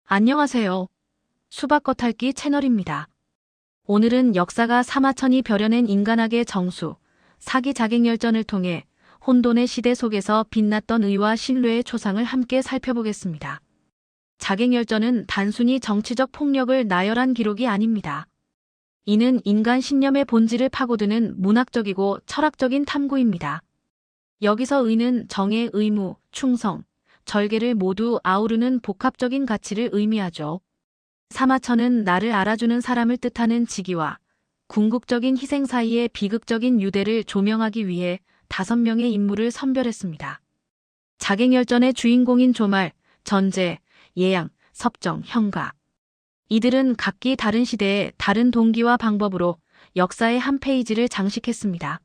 안녕하세요. 수박겉핥기 채널입니다. 오늘은 역사가 사마천이 벼려낸 인간학의 정수, 사기 자객열전을 통해 혼돈의 시대 속에서 빛났던 의와 신뢰의 초상을 함께 살펴보겠습니다. 자객열전은 단순히 정치적 폭력을 나열한 기록이 아닙니다. 이는 인간 신념의 본질을 파고드는 문학적이고 철학적인 탐구입니다. 여기서 의는 정의 의무, 충성, 절개를 모두 아우르는 복합적인 가치를 의미하죠. 사마천은 나를 알아주는 사람을 뜻하는 직위와 궁극적인 희생 사이의 비극적인 유대를 조명하기 위해 5명의 인물을 선별했습니다. 자객열전의 주인공인 조말, 전제, 예양, 섭정, 형가. 이들은 각기 다른 시대의 다른 동기와 방법으로 역사의 한 페이지를 장식했습니다.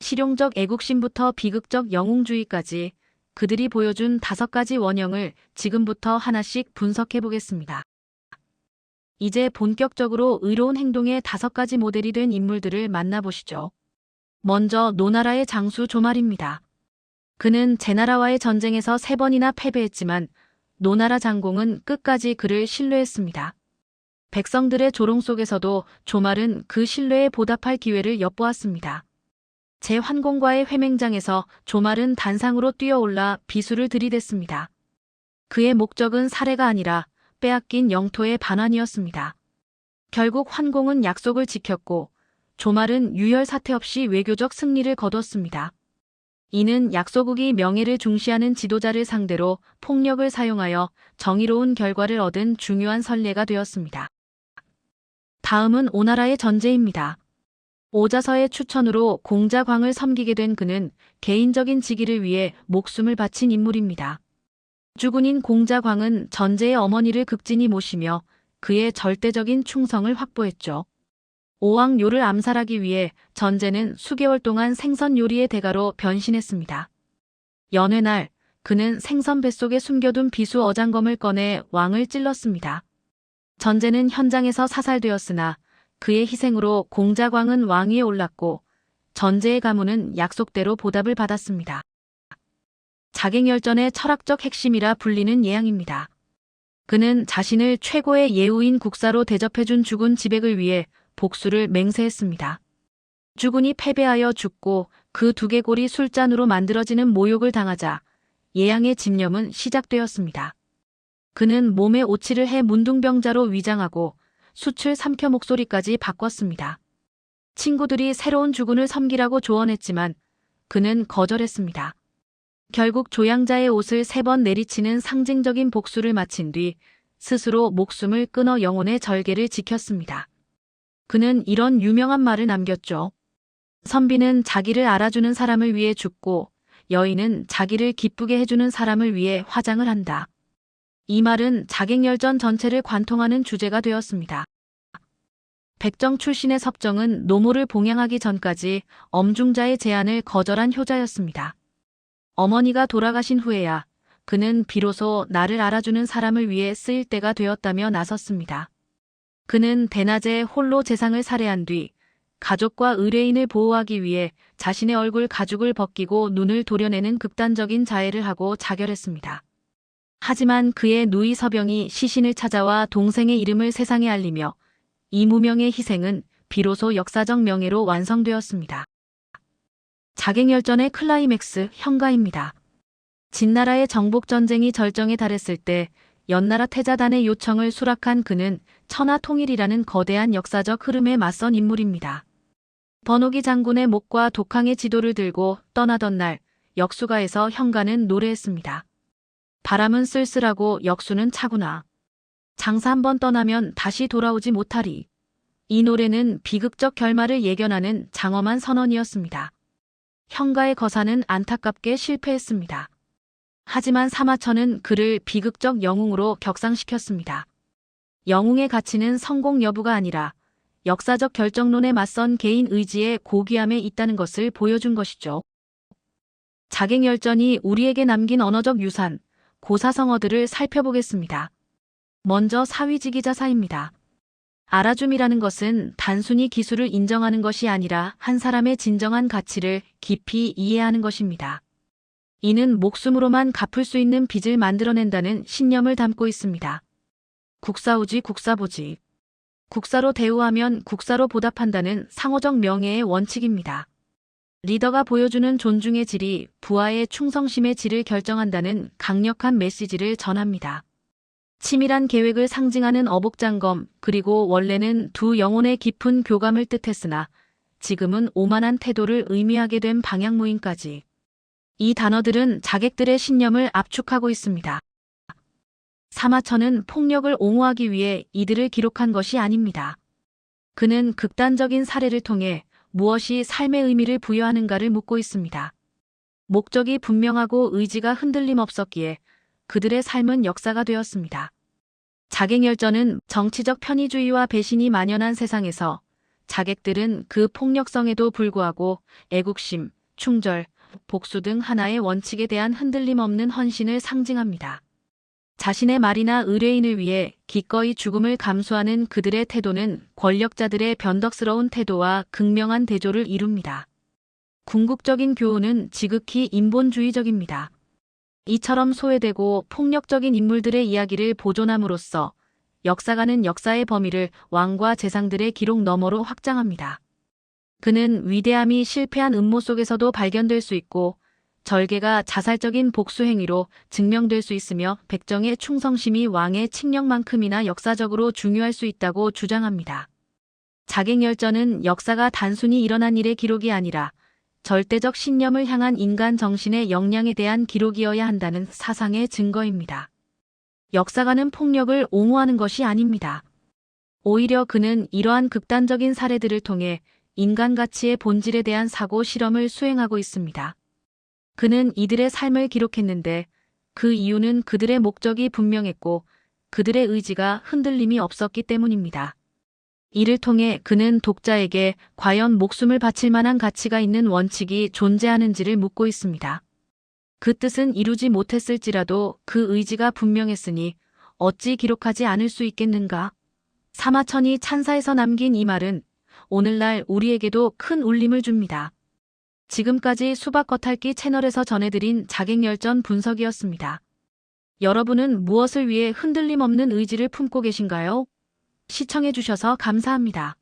실용적 애국심부터 비극적 영웅주의까지 그들이 보여준 5가지 원형을 지금부터 하나씩 분석해 보겠습니다. 이제 본격적으로 의로운 행동의 5가지 모델이 된 인물들을 만나보시죠. 먼저 노나라의 장수 조말입니다. 그는 제나라와의 전쟁에서 3번이나 패배했지만 노나라 장공은 끝까지 그를 신뢰했습니다. 백성들의 조롱 속에서도 조말은 그 신뢰에 보답할 기회를 엿보았습니다. 제환공과의 회맹장에서 조말은 단상으로 뛰어올라 비수를 들이댔습니다. 그의 목적은 살해가 아니라 빼앗긴 영토의 반환이었습니다. 결국 환공은 약속을 지켰고 조말은 유혈 사태 없이 외교적 승리를 거뒀습니다. 이는 약소국이 명예를 중시하는 지도자를 상대로 폭력을 사용하여 정의로운 결과를 얻은 중요한 선례가 되었습니다. 다음은 오나라의 전제입니다. 오자서의 추천으로 공자광을 섬기게 된 그는 개인적인 직위를 위해 목숨을 바친 인물입니다. 주군인 공자광은 전제의 어머니를 극진히 모시며 그의 절대적인 충성을 확보했죠. 오왕 요를 암살하기 위해 전제는 수개월 동안 생선 요리의 대가로 변신했습니다. 연회날, 그는 생선 뱃속에 숨겨둔 비수 어장검을 꺼내 왕을 찔렀습니다. 전제는 현장에서 사살되었으나 그의 희생으로 공자광은 왕위에 올랐고 전제의 가문은 약속대로 보답을 받았습니다. 자객열전의 철학적 핵심이라 불리는 예양입니다. 그는 자신을 최고의 예우인 국사로 대접해준 주군 지백을 위해 복수를 맹세했습니다. 주군이 패배하여 죽고 그 두개골이 술잔으로 만들어지는 모욕을 당하자 예양의 집념은 시작되었습니다. 그는 몸에 오치를 해 문둥병자로 위장하고 숯을 삼켜 목소리까지 바꿨습니다. 친구들이 새로운 주군을 섬기라고 조언했지만 그는 거절했습니다. 결국 조향자의 옷을 3번 내리치는 상징적인 복수를 마친 뒤 스스로 목숨을 끊어 영혼의 절개를 지켰습니다. 그는 이런 유명한 말을 남겼죠. 선비는 자기를 알아주는 사람을 위해 죽고 여인은 자기를 기쁘게 해주는 사람을 위해 화장을 한다. 이 말은 자객열전 전체를 관통하는 주제가 되었습니다. 백정 출신의 섭정은 노모를 봉양하기 전까지 엄중자의 제안을 거절한 효자였습니다. 어머니가 돌아가신 후에야 그는 비로소 나를 알아주는 사람을 위해 쓰일 때가 되었다며 나섰습니다. 그는 대낮에 홀로 재상을 살해한 뒤 가족과 의뢰인을 보호하기 위해 자신의 얼굴 가죽을 벗기고 눈을 도려내는 극단적인 자해를 하고 자결했습니다. 하지만 그의 누이 서병이 시신을 찾아와 동생의 이름을 세상에 알리며 이 무명의 희생은 비로소 역사적 명예로 완성되었습니다. 자객열전의 클라이맥스 형가입니다. 진나라의 정복전쟁이 절정에 달했을 때 연나라 태자단의 요청을 수락한 그는 천하통일이라는 거대한 역사적 흐름에 맞선 인물입니다. 번호기 장군의 목과 독항의 지도를 들고 떠나던 날 역수가에서 형가는 노래했습니다. 바람은 쓸쓸하고 역수는 차구나. 장사 한번 떠나면 다시 돌아오지 못하리. 이 노래는 비극적 결말을 예견하는 장엄한 선언이었습니다. 형가의 거사는 안타깝게 실패했습니다. 하지만 사마천은 그를 비극적 영웅으로 격상시켰습니다. 영웅의 가치는 성공 여부가 아니라 역사적 결정론에 맞선 개인 의지의 고귀함에 있다는 것을 보여준 것이죠. 자객열전이 우리에게 남긴 언어적 유산, 고사성어들을 살펴보겠습니다. 먼저 사위지기자사입니다. 알아줌이라는 것은 단순히 기술을 인정하는 것이 아니라 한 사람의 진정한 가치를 깊이 이해하는 것입니다. 이는 목숨으로만 갚을 수 있는 빚을 만들어낸다는 신념을 담고 있습니다. 국사우지 국사보지. 국사로 대우하면 국사로 보답한다는 상호적 명예의 원칙입니다. 리더가 보여주는 존중의 질이 부하의 충성심의 질을 결정한다는 강력한 메시지를 전합니다. 치밀한 계획을 상징하는 어복장검, 그리고 원래는 두 영혼의 깊은 교감을 뜻했으나 지금은 오만한 태도를 의미하게 된 방향무인까지. 이 단어들은 자객들의 신념을 압축하고 있습니다. 사마천은 폭력을 옹호하기 위해 이들을 기록한 것이 아닙니다. 그는 극단적인 사례를 통해 무엇이 삶의 의미를 부여하는가를 묻고 있습니다. 목적이 분명하고 의지가 흔들림 없었기에 그들의 삶은 역사가 되었습니다. 자객열전은 정치적 편의주의와 배신이 만연한 세상에서 자객들은 그 폭력성에도 불구하고 애국심, 충절, 복수 등 하나의 원칙에 대한 흔들림 없는 헌신을 상징합니다. 자신의 말이나 의뢰인을 위해 기꺼이 죽음을 감수하는 그들의 태도는 권력자들의 변덕스러운 태도와 극명한 대조를 이룹니다. 궁극적인 교훈은 지극히 인본주의적입니다. 이처럼 소외되고 폭력적인 인물들의 이야기를 보존함으로써 역사가는 역사의 범위를 왕과 재상들의 기록 너머로 확장합니다. 그는 위대함이 실패한 음모 속에서도 발견될 수 있고 절개가 자살적인 복수 행위로 증명될 수 있으며 백정의 충성심이 왕의 칙령만큼이나 역사적으로 중요할 수 있다고 주장합니다. 자객열전은 역사가 단순히 일어난 일의 기록이 아니라 절대적 신념을 향한 인간 정신의 역량에 대한 기록이어야 한다는 사상의 증거입니다. 역사가는 폭력을 옹호하는 것이 아닙니다. 오히려 그는 이러한 극단적인 사례들을 통해 인간 가치의 본질에 대한 사고 실험을 수행하고 있습니다. 그는 이들의 삶을 기록했는데 그 이유는 그들의 목적이 분명했고 그들의 의지가 흔들림이 없었기 때문입니다. 이를 통해 그는 독자에게 과연 목숨을 바칠 만한 가치가 있는 원칙이 존재하는지를 묻고 있습니다. 그 뜻은 이루지 못했을지라도 그 의지가 분명했으니 어찌 기록하지 않을 수 있겠는가? 사마천이 찬사에서 남긴 이 말은 오늘날 우리에게도 큰 울림을 줍니다. 지금까지 수박 겉핥기 채널에서 전해드린 자객열전 분석이었습니다. 여러분은 무엇을 위해 흔들림 없는 의지를 품고 계신가요? 시청해주셔서 감사합니다.